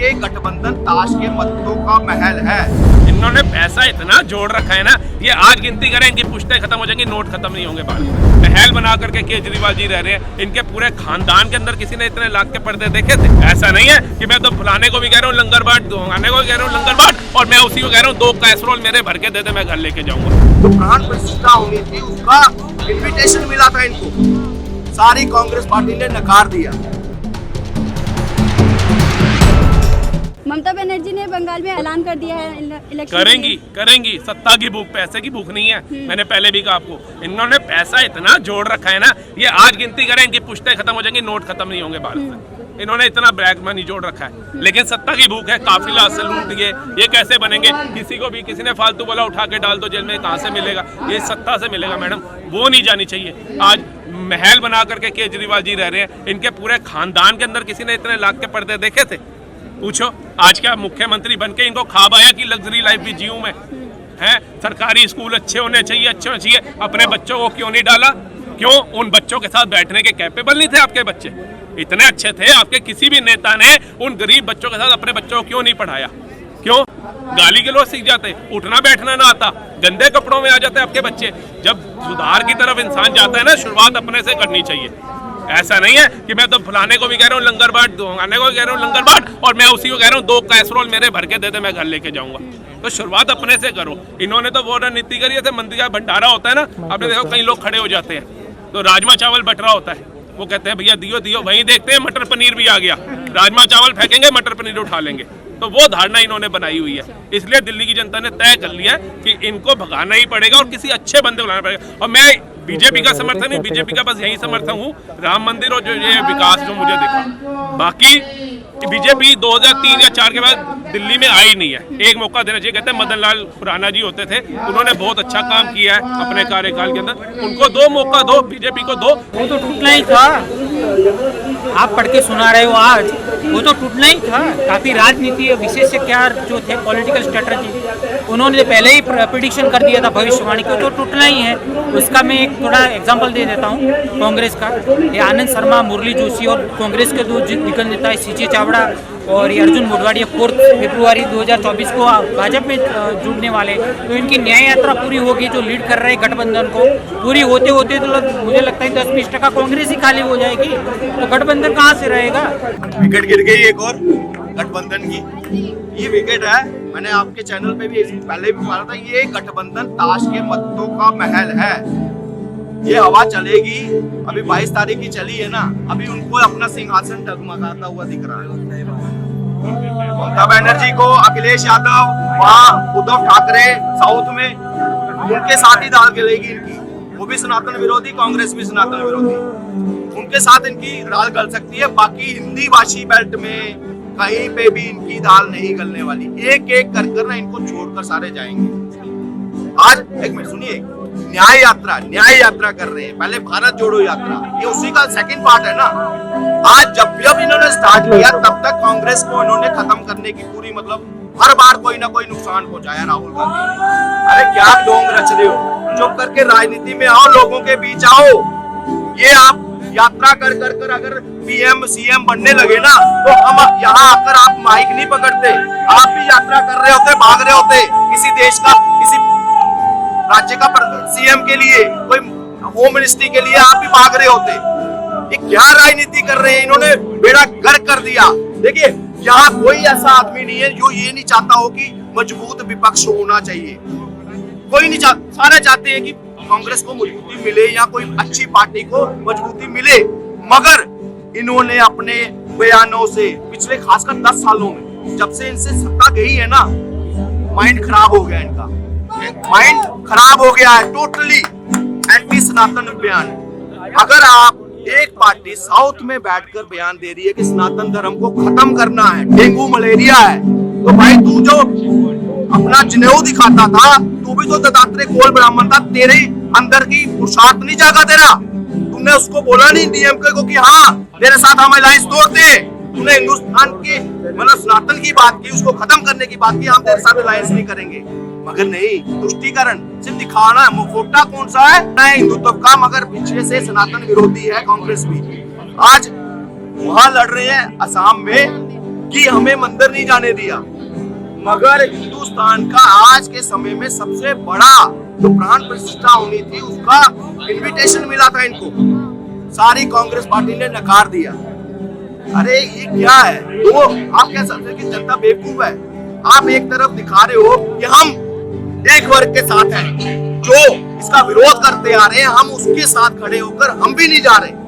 ये गठबंधन ताश के पत्तों का महल है। इन्होंने पैसा इतना जोड़ रखा है ना, ये आज गिनती करें इनकी पुश्तें खत्म हो जाएंगी, नोट खत्म नहीं होंगे भारत में। महल बना करके केजरीवाल जी रह रहे हैं, इनके पूरे खानदान के अंदर किसी ने इतने लाख के पर्दे देखे थे? ऐसा नहीं है कि मैं तो फलाने को भी कह रहा हूँ लंगर बाट, दुआने को भी कह रहा हूँ लंगर बाट, और मैं उसी को कह रहा हूँ 2 कैसरोल मेरे भर के दे दे, मैं घर लेके जाऊंगा। तो प्राण प्रतिष्ठा होनी थी, उसका इन्विटेशन मिला था इनको, सारी कांग्रेस पार्टी ने नकार दिया। ममता बनर्जी ने बंगाल में ऐलान कर दिया है इलेक्शन करेंगी सत्ता की भूख, पैसे की भूख नहीं है। मैंने पहले भी कहा आपको, इन्होंने पैसा इतना जोड़ रखा है ना, ये आज गिनती करें इनकी पुश्तें खत्म हो जाएंगी, नोट खत्म नहीं होंगे भारत में। इन्होंने इतना ब्लैक मनी जोड़ रखा है, लेकिन सत्ता की भूख है। काफिला से लूट ये कैसे बनेंगे? किसी को भी किसी ने फालतू बोला उठा के डाल दो जेल में, कहाँ से मिलेगा? ये सत्ता से मिलेगा मैडम, वो नहीं जानी चाहिए। आज महल बना करके केजरीवाल जी रह रहे हैं, इनके पूरे खानदान के अंदर किसी ने इतने लाख के पर्दे देखे थे? पूछो। आज क्या मुख्यमंत्री बनके इनको ख्वाब आया कि लग्जरी लाइफ भी जीऊं मैं? हैं? सरकारी स्कूल अच्छे होने चाहिए, अपने बच्चों को क्यों नहीं डाला? क्यों? उन बच्चों के साथ बैठने के कैपेबल नहीं थे आपके बच्चे? इतने अच्छे थे आपके, किसी भी नेता ने उन गरीब बच्चों के साथ अपने बच्चों को क्यों नहीं पढ़ाया? क्यों? गाली गलौज सीख जाते, उठना बैठना ना आता, गंदे कपड़ों में आ जाते आपके बच्चे। जब सुधार की तरफ इंसान जाता है ना, शुरुआत अपने से करनी चाहिए। ऐसा नहीं है कि मैं तो फलाने को भी कह रहा हूँ लंगर बाट, दुआने को भी कह रहा हूँ लंगर बाट, और मैं उसी को कह रहा हूँ 2 कैसरोल मेरे भर के दे दे, मैं घर लेके जाऊंगा। तो शुरुआत अपने से करो। इन्होंने तो वो रणनीति करी है, मंदिर का भंडारा होता है ना, आपने देखो कई लोग खड़े हो जाते हैं, तो राजमा चावल बट रहा होता है, वो कहते हैं भैया दियो, वहीं देखते हैं मटर पनीर भी आ गया, राजमा चावल फेंकेंगे, मटर पनीर उठा लेंगे। तो वो धारणा इन्होंने बनाई हुई है, इसलिए दिल्ली की जनता ने तय कर लिया है कि इनको भगाना ही पड़ेगा और किसी अच्छे बंदे को लाना पड़ेगा। और मैं बीजेपी का समर्थन नहीं, बीजेपी का बस यही समर्थन हूँ, राम मंदिर और जो ये विकास जो मुझे दिखा। बाकी बीजेपी 2003 या 4 के बाद दिल्ली में आई नहीं है। एक मौका देना चाहिए। कहते हैं मदन लाल खुराना जी होते थे, उन्होंने बहुत अच्छा काम किया है अपने कार्यकाल के अंदर, उनको 2 मौका दो, बीजेपी को 2। वो तो टूटना ही था, आप पढ़ के सुना रहे हो आज, वो तो टूटना ही था। काफी राजनीति विशेष क्या जो थे पॉलिटिकल स्ट्रेटजी, उन्होंने पहले ही प्रेडिक्शन कर दिया था भविष्यवाणी को, तो टूटना ही है। उसका मैं एक थोड़ा एग्जांपल दे देता हूँ कांग्रेस का। ये आनंद शर्मा, मुरली जोशी और कांग्रेस के 2 दिग्गज नेता सीजे चावड़ा और ये अर्जुन मोढवाडिया 4 फरवरी 2024 को भाजपा में जुड़ने वाले। तो इनकी न्याय यात्रा पूरी होगी, जो लीड कर रहे गठबंधन को, पूरी होते होते तो मुझे लगता है 10-20% कांग्रेस ही खाली हो जाएगी, तो गठबंधन कहाँ से रहेगा? विकेट गिर गई एक और गठबंधन की, ये विकेट है। मैंने आपके चैनल पे भी पहले भी मारा था, ये गठबंधन ताश के पत्तों का महल है। ये हवा चलेगी, अभी 22 तारीख की चली है ना, अभी उनको अपना सिंहासन डगमगाता हुआ दिख रहा है। ममता बनर्जी को अखिलेश यादव, वहाँ उद्धव ठाकरे साउथ में, उनके साथ ही दाल गलेगी इनकी। वो भी सनातन विरोधी, कांग्रेस भी सनातन विरोधी, उनके साथ इनकी दाल गल सकती है। बाकी हिंदी भाषी बेल्ट में कहीं पे भी इनकी दाल नहीं गलने वाली। एक एक कर ना इनको छोड़कर सारे जाएंगे। आज एक मिनट सुनिए, न्याय यात्रा कर रहे हैं, पहले भारत जोड़ो यात्रा, ये उसी का सेकंड पार्ट है ना। आज जब इन्होंने स्टार्ट किया, तब तक कांग्रेस को इन्होंने खत्म करने की पूरी, मतलब हर बार कोई ना कोई नुकसान पहुंचाया राहुल गांधी। अरे क्या ढोंग रच रहे हो? चुप करके राजनीति में आओ, लोगों के बीच आओ। ये आप यात्रा कर अगर पीएम सीएम बनने लगे ना, तो हम यहाँ आकर आप माइक नहीं पकड़ते, आप भी यात्रा कर रहे होते, भाग रहे होते किसी देश का, किसी राज्य का सीएम के लिए, कोई होम मिनिस्ट्री के लिए आप भी भाग रहे होते। ये क्या राजनीति कर रहे हैं? इन्होंने बेड़ा गर्क कर दिया। देखिए, यहाँ कोई ऐसा आदमी नहीं है जो ये नहीं चाहता हो कि मजबूत विपक्ष होना चाहिए। कोई नहीं चाहता, सारे चाहते हैं कि कांग्रेस को मजबूती मिले या कोई अच्छी पार्टी को मजबूती मिले। मगर इन्होंने अपने बयानों से पिछले खासकर 10 सालों में, जब से इनसे सत्ता गई है ना, माइंड खराब हो गया इनका, माइंड खराब हो गया है। टोटली एंटी सनातन बयान। अगर आप एक पार्टी साउथ में बैठकर बयान दे रही है कि सनातन धर्म को खत्म करना है, डेंगू मलेरिया है, तो भाई तू जो अपना जनेऊ दिखाता था, तू भी तो दत्तात्रेय कोल ब्राह्मण था, तेरे अंदर की पुरुषार्थ नहीं जागा तेरा? तुमने उसको बोला नहीं डीएमके को कि हाँ तेरे साथ हम अलायंस तोड़ते? तूने हिंदुस्तान की, मतलब सनातन की बात की, उसको खत्म करने की बात की, हम तेरे साथ अलायंस नहीं करेंगे। मगर नहीं, तुष्टीकरण सिर्फ दिखाना है। मुखौटा कौन सा है? नया हिंदुत्व का, मगर पीछे से सनातन विरोधी है कांग्रेस भी। आज वहां लड़ रहे हैं असम में, कि हमें मंदिर नहीं जाने दिया, मगर हिंदुस्तान का आज के समय में सबसे बड़ा जो प्राण प्रतिष्ठा होनी थी उसका इनविटेशन मिला था इनको, सारी कांग्रेस पार्टी ने नकार दिया। अरे ये क्या है? तो आप कह सकते हैं कि जनता बेवकूफ है। आप एक तरफ दिखा रहे हो कि हम एक वर्ग के साथ हैं, जो इसका विरोध करते आ रहे हैं, हम उसके साथ खड़े होकर हम भी नहीं जा रहे।